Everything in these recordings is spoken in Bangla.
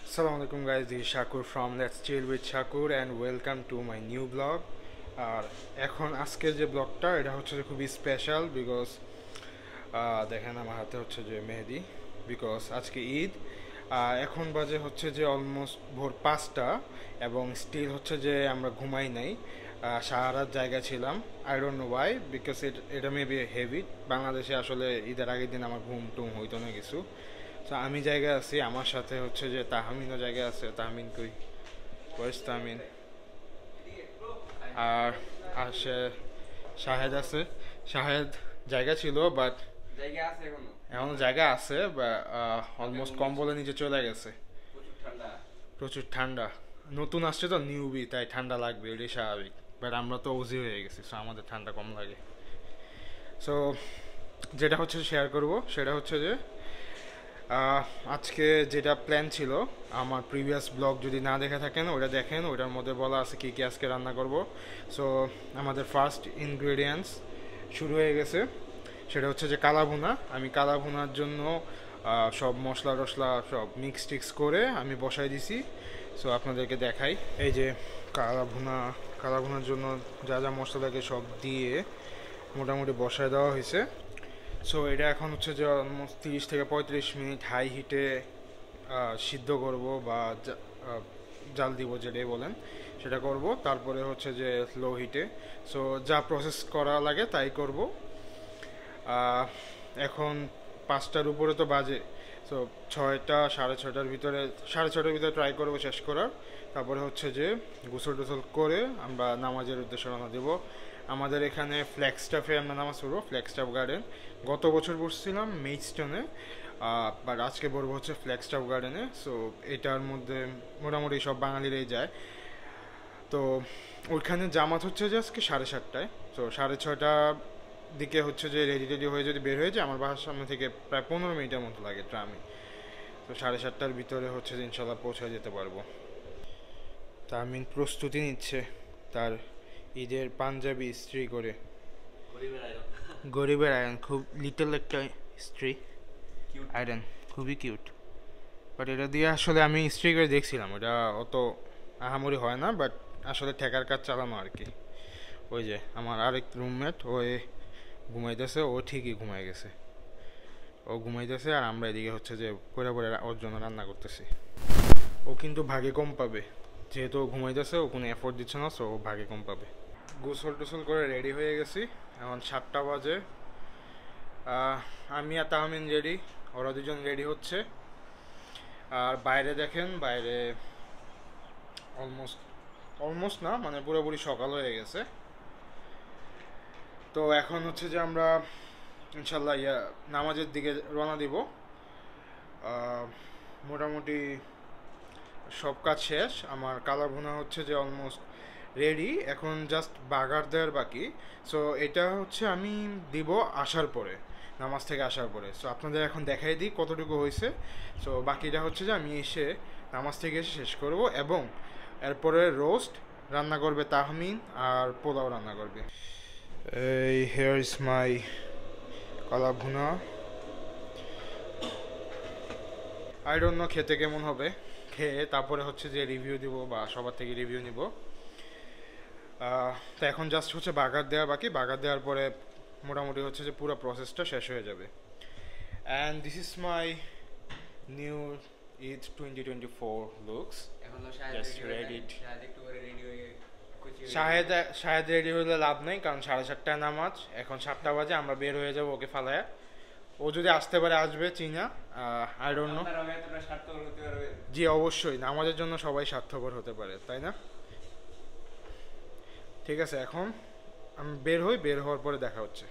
Assalamualaikum guys, this is Shakur from Let's Chill with Shakur and welcome to my new vlog. আর এখন আজকের যে ব্লগটা এটা হচ্ছে যে খুবই স্পেশাল বিকজ দেখেন আমার হাতে হচ্ছে যে মেহেদি বিকজ আজকে ঈদ। এখন বাজে হচ্ছে যে অলমোস্ট ভোর 5টা এবং স্টিল হচ্ছে যে আমরা ঘুমাই নাই, সারা রাত জায়গা ছিলাম। I don't know why because এটা মেবি হেভিট। বাংলাদেশে আসলে ঈদের আগের দিন আমার ঘুম টুম হইতো না কিছু। তো আমি জায়গায় আছি, আমার সাথে হচ্ছে যে তাহমিনও জায়গায় আছে। তাহমিন কই? ওয়েস তাহমিন? আর আর শাহেদ আছে। শাহেদ জায়গা ছিল বাট এখনো জায়গা আছে, অলমোস্ট কম্বলের নিচে চলে গেছে। প্রচুর ঠান্ডা, নতুন আসছে তো নিউবি, তাই ঠান্ডা লাগবে, এটাই স্বাভাবিক। বাট আমরা তো ওজি হয়ে গেছি, সো আমাদের ঠান্ডা কম লাগে। সো যেটা হচ্ছে শেয়ার করব সেটা হচ্ছে যে আজকে যেটা প্ল্যান ছিল, আমার প্রিভিয়াস ব্লগ যদি না দেখে থাকেন ওটা দেখেন, ওটার মধ্যে বলা আছে কী কী আজকে রান্না করব। সো আমাদের ফার্স্ট ইনগ্রেডিয়েন্টস শুরু হয়ে গেছে, সেটা হচ্ছে যে কালা ভুনা। আমি কালা ভুনার জন্য সব মশলা টশলা সব মিক্স টিক্স করে আমি বসাই দিছি। সো আপনাদেরকে দেখাই, এই যে কালা ভুনার জন্য যা যা মশলা লাগে সব দিয়ে মোটামুটি বসায় দেওয়া হয়েছে। সো এটা এখন হচ্ছে যে অলমোস্ট 30 থেকে 35 মিনিট হাই হিটে সিদ্ধ করব বা জাল দিব, যেটাই বলেন সেটা করব। তারপরে হচ্ছে যে লো হিটে সো যা প্রসেস করা লাগে তাই করব। এখন 5টার উপরে তো বাজে, সো 6টা 6:30টার ভিতরে, 6:30টার ভিতরে ট্রাই করবো শেষ করার। তারপরে হচ্ছে যে গোসল টোসল করে আমরা নামাজের উদ্দেশ্যে রওনা দেবো। আমাদের এখানে ফ্ল্যাগস্টাফে আমরা নামাজ পড়বো, ফ্ল্যাগস্টাফ গার্ডেন। গত বছর পড়ছিলাম মেইডস্টোনে, বাট আজকে পড়বো হচ্ছে ফ্ল্যাগস্টাফ গার্ডেনে। সো এটার মধ্যে মোটামুটি সব বাঙালিরাই যায়। তো ওইখানে জামাত হচ্ছে যে আজকে 7:30টায়। তো 6:30 দিকে হচ্ছে যে রেডি হয়ে যদি বের হয়ে যায়, আমার বাসার সামনে থেকে প্রায় 15 মিনিটের মতো লাগে ট্রামে। তো 7:30টার ভিতরে হচ্ছে যে ইনশাল্লাহ পৌঁছে যেতে পারবো। তামিন প্রস্তুতি নিচ্ছে তার ঈদের পাঞ্জাবি ইস্ত্রি করে। গরিবের আয়রন, খুব লিটল একটা ইস্ত্রি আয়রন, খুবই কিউট। বাট এটা দিয়ে আসলে আমি ইস্ত্রি করে দেখছিলাম, ওটা অত আহামরি হয় না, বাট আসলে ঠেকার কাজ চালানো আর কি। ওই যে আমার আরেক রুমমেট, ও ঘুমাইতেছে, ও ঠিকই ঘুমাই গেছে। ও ঘুমাইতেছে আর আমরা এদিকে হচ্ছে যে পরে ওর জন্য রান্না করতেছি। ও কিন্তু ভাগে কম পাবে, যেহেতু ও ঘুমাইতেছে, ও কোনো এফোর্ট দিচ্ছে না, সো ও ভাগে কম পাবে। গোসল টোসল করে রেডি হয়ে গেছি, এখন 7টা বাজে। আমি আর তাহমিন রেডি, ওরা দুজন রেডি হচ্ছে। আর বাইরে দেখেন, বাইরে অলমোস্ট না, মানে পুরোপুরি সকাল হয়ে গেছে। তো এখন হচ্ছে যে আমরা ইনশাল্লাহ নামাজের দিকে রওনা দিব। মোটামুটি সব কাজ শেষ, আমার কালা ভুনা হচ্ছে যে অলমোস্ট রেডি, এখন জাস্ট বাগার দেওয়ার বাকি। সো এটা হচ্ছে আমি দিব আসার পরে, নামাজ থেকে আসার পরে। সো আপনাদের এখন দেখাই দিই কতটুকু হয়েছে। সো বাকিটা হচ্ছে যে আমি এসে নামাজ থেকে এসে শেষ করব, এবং এরপরে রোস্ট রান্না করবে তাহমিন আর পোলাও রান্না করবে। এই হেয়ার ইজ মাই কালা ভুনা। আই ডোন্ট নো খেতে কেমন হবে, খেয়ে তারপরে হচ্ছে যে রিভিউ দিব বা সবার থেকে রিভিউ নিব। তো এখন জাস্ট হচ্ছে বাগার দেওয়া বাকি, বাগার দেওয়ার পরে মোটামুটি হচ্ছে যে পুরো প্রসেসটা শেষ হয়ে যাবে। And this is my new Eid 2024 looks. Shahed ready হলে লাভ নেই, কারণ 7:30টায় নামাজ, এখন 7টা বাজে, আমরা বের হয়ে যাবো ওকে ফালায়া। ও যদি আসতে পারে আসবে, চিনা আই ডোন্ট নো। জি অবশ্যই, নামাজের জন্য সবাই স্বার্থপর হতে পারে, তাই না? ঠিক আছে, এখন আমি বের হই, বের হওয়ার পরে দেখা হচ্ছে।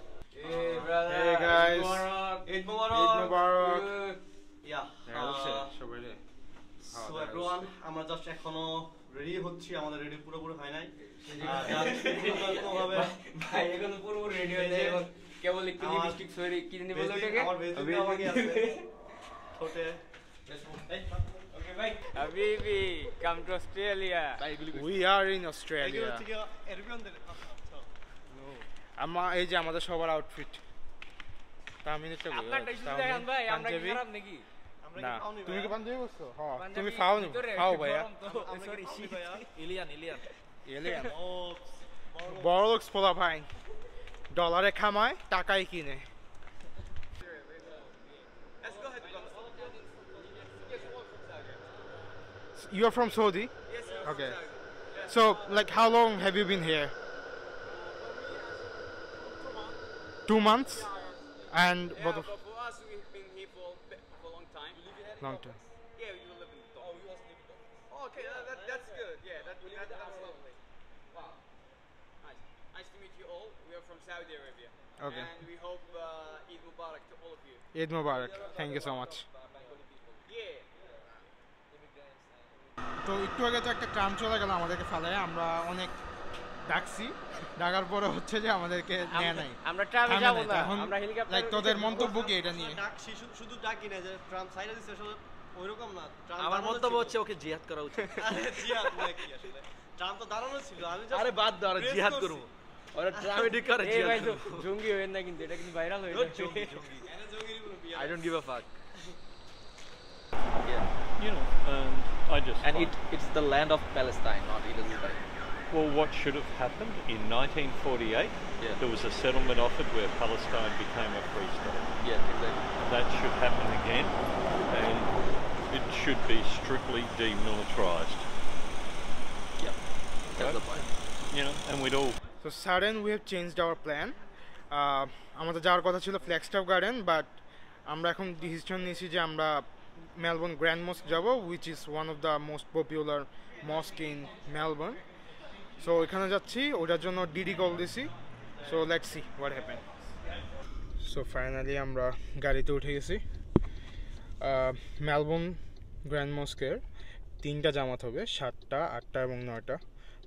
আমরা জাস্ট এখনো রেডি হচ্ছি, আমাদের রেডি পুরোপুরি হয় নাই। ভাই এখনো পুরোপুরি রেডি হয়ে যায়, কেবল একটু লিপস্টিক সরি কি জানি বলে ওটাকে, আমার বেজে আমাকে আছে ছোটে। ওকে ভাই, হাবিবি come to Australia. We are in Australia. এই যে আমাদের সবার আউটফিট। তাহমিনেরটা আপনারটা শুধু দেখান ভাই, আমরা কি খারাপ নাকি? আমরা না কি খাওনি তুমি কি ভাইয়া? পাঞ্জাবি করছো হ্যাঁ তুমি খাও নি খাও ভাইয়া আমরা কি খাওনি ভাইয়া? ইলিয়ান এলিয়ান ও বড় লোক পোলা ভাই ডলারে খামায় টাকায় কিনে Let's go ahead. You're from Saudi? Yes, sir. Okay. So, like, how long have you been here? 2 months? And what Yeah, the but for us, we've been here for a long time. long time? Yeah, we live in Dubai. Oh, you also live in Dubai. Oh, okay, that's good. Yeah, that's lovely. Wow. Nice. Nice to meet you all. We are from Saudi Arabia. Okay. And we hope Eid Mubarak to all of you. Eid Mubarak. Thank you so much. Yeah. তো একটু আগে তো একটা ট্রাম চলে গেল আমাদেরকে ফেলায় আমরা অনেক ডাকছি ডাকার পরে হচ্ছে যে আমাদেরকে নেয় নাই আমরা ট্রামে থামে যাব নাই। না এখন আমরা হেলিকপ্টার লাইক তোদের মন্তব্য কি এটা নিয়ে ডাকছি শুধু ডাকি না যে ট্রাম্প সাইডে দিচ্ছে আসলে ওইরকম না ট্রাম্প আমার দাঁড়ানো মন্তব্য ছিল। হচ্ছে ওকে জিহাদ করা উচিত আরে জিহাদ না কি আসলে ট্রাম্প তো দাঁড়ানো ছিল আমি just আরে বাদ দাও আরে praise জিহাদ করছি। করবো ওরা ট্রামেডি করে এই জিহাদ ভাই তো করবো। জঙ্গি হইেন না কিন্তু এটা কিন্তু ভাইরাল হয়ে Don't যাবে জঙ্গি। এনে জঙ্গির কোনো বিয়ে I don't give a fuck. You know, I just And find- it's the land of Palestine, not Israel. well, what should have happened in 1948? Yeah. There was a settlement offered where Palestine became a free state. Yeah, exactly. That should happen again, and it should be strictly demilitarized. Yeah, that's the point. You know, and we'd all So sudden we have changed our plan. আমাদের যাওয়ার কথা ছিল ফ্ল্যাগস্টাফ গার্ডেন বাট আমরা এখন ডিসিশন নিয়েছি যে আমরা মেলবোর্ন গ্র্যান্ড মস্ক যাব which is one of the most popular মস্ক in Melbourne so ওইখানে যাচ্ছি ওটার জন্য ডিডি কল দিছি so let's see what happen so finally আমরা গাড়িতে উঠে গেছি মেলবোর্ন গ্র্যান্ড মস্কের 3টা জামাত হবে 7টা 8টা এবং 9টা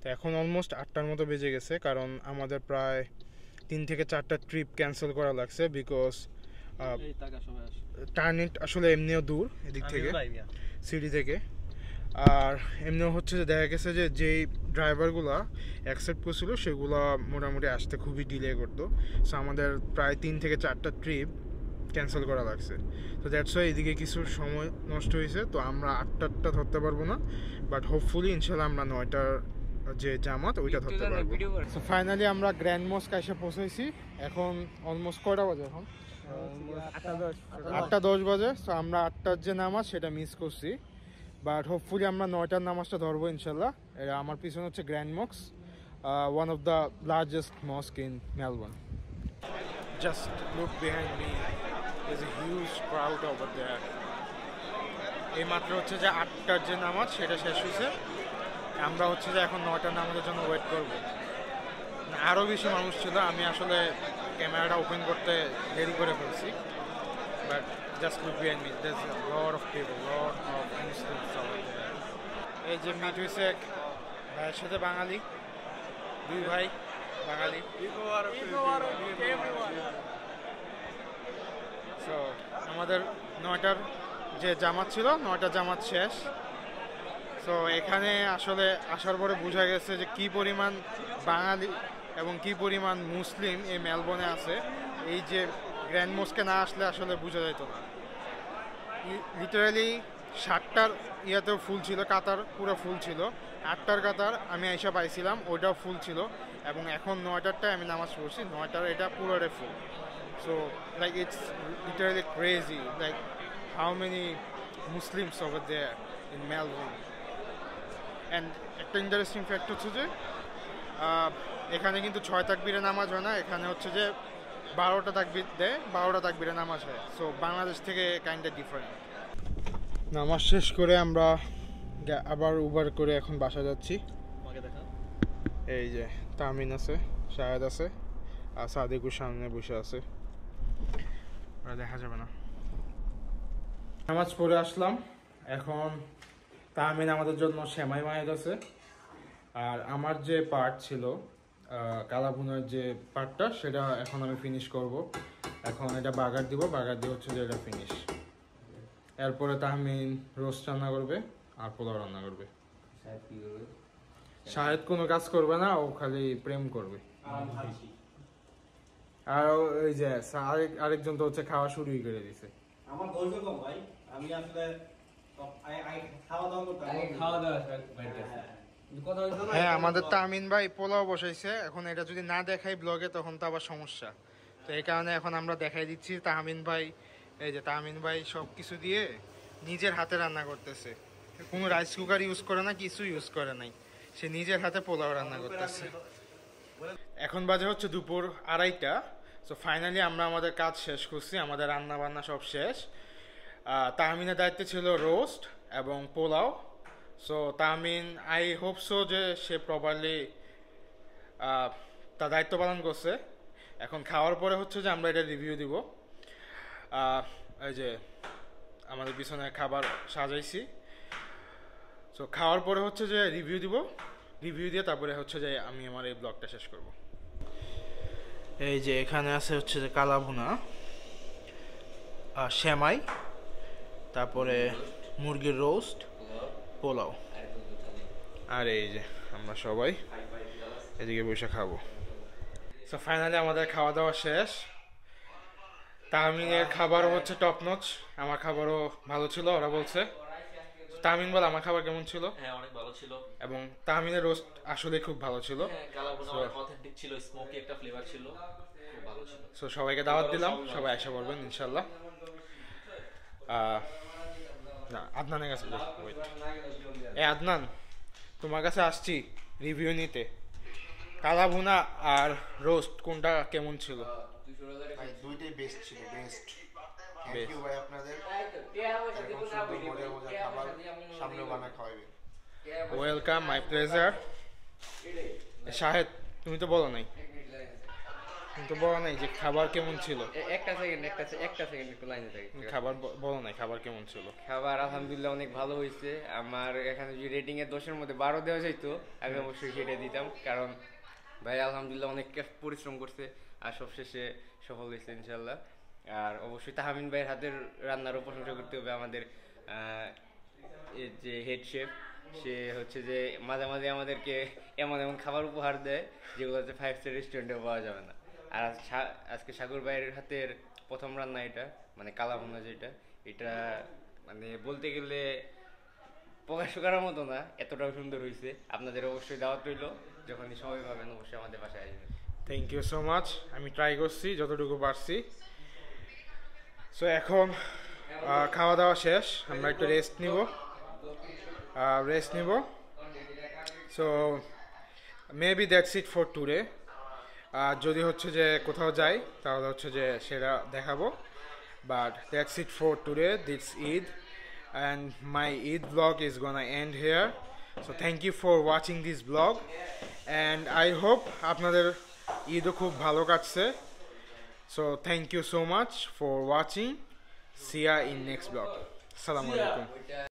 তো এখন অলমোস্ট 8টার মতো বেজে গেছে কারণ আমাদের প্রায় 3 থেকে 4টা ট্রিপ ক্যান্সেল করা লাগছে বিকজ এই টাকা সবাই আসে টার্নিট আসলে এমনিও দূর এদিক থেকে সিটি থেকে আর এমনিও হচ্ছে যে দেখা গেছে যে যেই ড্রাইভারগুলো অ্যাকসেপ্ট করছিল সেগুলো মোটামুটি আসতে খুবই ডিলে করতো সো আমাদের প্রায় 3 থেকে 4টা ট্রিপ ক্যান্সেল করা লাগছে তো দ্যাটস ওয়াই এদিকে কিছু সময় নষ্ট হয়েছে তো আমরা 8টা ধরতে পারবো না বাট হোপফুলি ইনশাল্লাহ আমরা 9টার যে জামাত ওইটা ধরতে পারবো ভিডিও করে সো ফাইনালি আমরা গ্র্যান্ড মস্ক এসে পৌঁছেছি এখন অলমোস্ট কয়টা বাজে এখন 8:10 বাজে সো আমরা 8টার যে নামাজ সেটা মিস করছি বাট হোপফুলি আমরা 9টার নামাজটা ধরবো ইনশাল্লাহ এটা আমার পিছনে হচ্ছে grand mosque one of the largest mosque in Melbourne just look behind me is a huge crowd over there এই মাত্র হচ্ছে যে 8টার যে নামাজ সেটা শেষ হয়েছে আমরা হচ্ছে যে এখন 9টার নামাজের জন্য ওয়েট করবো আরও বেশি মানুষ ছিল আমি আসলে ক্যামেরাটা ওপেন করতে দেরি করে ফেলছি but just look behind me there is a lot of people lot of Muslims এই যে মিট হয়েছে এক ভাইয়ের সাথে বাঙালি দুই ভাই বাঙালি সো আমাদের 9টার যে জামাত ছিল 9টা জামাত শেষ সো এখানে আসলে আসার পরে বোঝা গেছে যে কি পরিমাণ বাঙালি এবং কি পরিমাণ মুসলিম এই মেলবোর্নে আছে এই যে গ্র্যান্ড মস্কে না আসলে আসলে বোঝা যেত না লিটারালি 7টার ইয়াতেও ফুল ছিল কাতার পুরো ফুল ছিল 8টার কাতার আমি আইসা পাইছিলাম ওইটাও ফুল ছিল এবং এখন 9টারটায় আমি নামাজ পড়ছি 9টার এটা পুরোটাই full so like it's literally crazy like how many Muslims over there in Melbourne and একটা ইন্টারেস্টিং ফ্যাক্ট হচ্ছে যে এখানে কিন্তু 6 তাকবীরে নামাজ হয় না এখানে হচ্ছে যে 12টা তাকবীর দেয় 12টা তাকবীরে নামাজ হয় সো বাংলাদেশ থেকে কাইন্ডটা ডিফারেন্ট নামাজ শেষ করে আমরা আবার উবার করে এখন বাসা যাচ্ছি তোমাকে দেখা এই যে তামিন আছে শাহেদ আছে আর সাদেকুর সামনে বসে আছে ওরা দেখা যাবে না নামাজ পড়ে আসলাম এখন তামিন আমাদের জন্য সেমাই মায়ের আছে আর আমার যে পার্ট ছিল কালাভুনার যে পার্টটা সেটা এখন আমি ফিনিশ করব এখন এটা বাগার দিব বাগার দিয়ে হচ্ছে যে এটা ফিনিশ এরপরে তাহমিন রোস্ট রান্না করবে আর পোলাও রান্না করবে শাহেদ কোনো কাজ করবে না ও খালি প্রেম করবে আর ওই যে আরেকজন তো হচ্ছে খাওয়া শুরুই করে দিছে আমার ধৈর্য কম ভাই আমি আসলে খাওয়া দাওয়া করতাম খাওয়া দাওয়া বাড়িতে আছে কথা হইতো না হ্যাঁ, আমাদের তামিন ভাই পোলাও বসাইছে। এখন এটা যদি না দেখাই ব্লগে তখন তো আবার সমস্যা, তো এই কারণে এখন আমরা দেখাই দিচ্ছি। তাহমিন ভাই, এই যে তাহমিন ভাই সব কিছু দিয়ে নিজের হাতে রান্না করতেছে, কোনো রাইস কুকার ইউজ করে না, কিছু ইউজ করে নাই, সে নিজের হাতে পোলাও রান্না করতেছে। এখন বাজে হচ্ছে দুপুর 2:30। সো ফাইনালি আমরা আমাদের কাজ শেষ করছি, আমাদের রান্না বান্না সব শেষ। তাহমিনের দায়িত্বে ছিল রোস্ট এবং pulao. So Tahmin, I hope so যে সে প্রপারলি তার দায়িত্ব পালন করছে। এখন খাওয়ার পরে হচ্ছে যে আমরা এটা রিভিউ দিব। এই যে আমাদের পিছনে খাবার সাজাইছি। সো খাওয়ার পরে হচ্ছে যে রিভিউ দিব, রিভিউ দিয়ে তারপরে হচ্ছে যে আমি আমার এই ব্লগটা শেষ করব। এই যে এখানে আছে হচ্ছে যে কালা ভুনা, সেমাই, তারপরে মুরগির রোস্ট, পোলাও, আর এই যে আমরা সবাই এদিকে বসে খাবো। সো ফাইনালি আমাদের খাওয়া দাওয়া শেষ। তাহমিনের খাবারও হচ্ছে টপ নচ, আমার খাবারও ভালো ছিল ওরা বলছে। তাহমিন বল আমার খাবার কেমন ছিল? হ্যাঁ অনেক ভালো ছিল। এবং তাহমিনের রোস্ট আসলে খুব ভালো ছিল। হ্যাঁ কালাভুনা অনেক অথেন্টিক ছিল, স্মোকি একটা ফ্লেভার ছিল, খুব ভালো ছিল। সো সবাইকে দাওয়াত দিলাম, সবাই আশা করবেন ইনশাল্লাহ। না, আদনানের কাছে wait. আদনান, তোমার কাছে আসছি রিভিউ নিতে। কালা ভুনা আর রোস্ট কোনটা কেমন ছিল? ভাই দুইটাই বেস্ট ছিল, বেস্ট। Thank Best. ইউ ভাই আপনাদের, এরকম সুন্দর মজার মজার খাবার সামনে বানা খাওয়াবেন। Welcome, my pleasure. শাহেদ, তুমি তো বলো নাই, যে খাবার কেমন ছিল। একটা সেকেন্ড একটু লাইনে থাকি। খাবার বলো নাই, খাবার কেমন ছিল? খাবার আলহামদুলিল্লাহ অনেক ভালো হয়েছে। আমার এখানে যদি রেটিং এর 10-এর মধ্যে 12 দেওয়া যাইতো আমি অবশ্যই সেটা দিতাম, কারণ ভাই আলহামদুলিল্লাহ অনেক পরিশ্রম করছে আর সবশেষে সফল হয়েছে ইনশাল্লাহ। আর অবশ্যই তাহমিন ভাইয়ের হাতের রান্নারও প্রশংসা করতে হবে। আমাদের এর যে হেড শেফ, সে হচ্ছে যে মাঝে মাঝে আমাদেরকে এমন এমন খাবার উপহার দেয় যেগুলো হচ্ছে 5 স্টার রেস্টুরেন্টেও পাওয়া যাবে না। আর আজকে সাগর ভাইয়ের হাতের প্রথম রান্না এটা, মানে কালা ভুনা যেটা, এটা মানে বলতে গেলে প্রকাশ করার মতো না, এতটাও সুন্দর হয়েছে। আপনাদের অবশ্যই দাওয়াত রইল, যখনই সময় পাবেন অবশ্যই আমাদের বাসায় আসবেন। থ্যাংক ইউ সো মাচ, আমি ট্রাই করছি যতটুকু পারছি। সো এখন খাওয়া দাওয়া শেষ, আমরা একটু রেস্ট নিব। So maybe that's it for today. যদি হচ্ছে যে কোথাও যাই তাহলে হচ্ছে যে সেটা দেখাবো, but that's it for today, this Eid, and my Eid vlog is gonna end here. So thank you for watching this vlog, and I hope আপনাদের ঈদও খুব ভালো কাটছে। So thank you so much for watching. See ya in next vlog. Assalamu alaikum.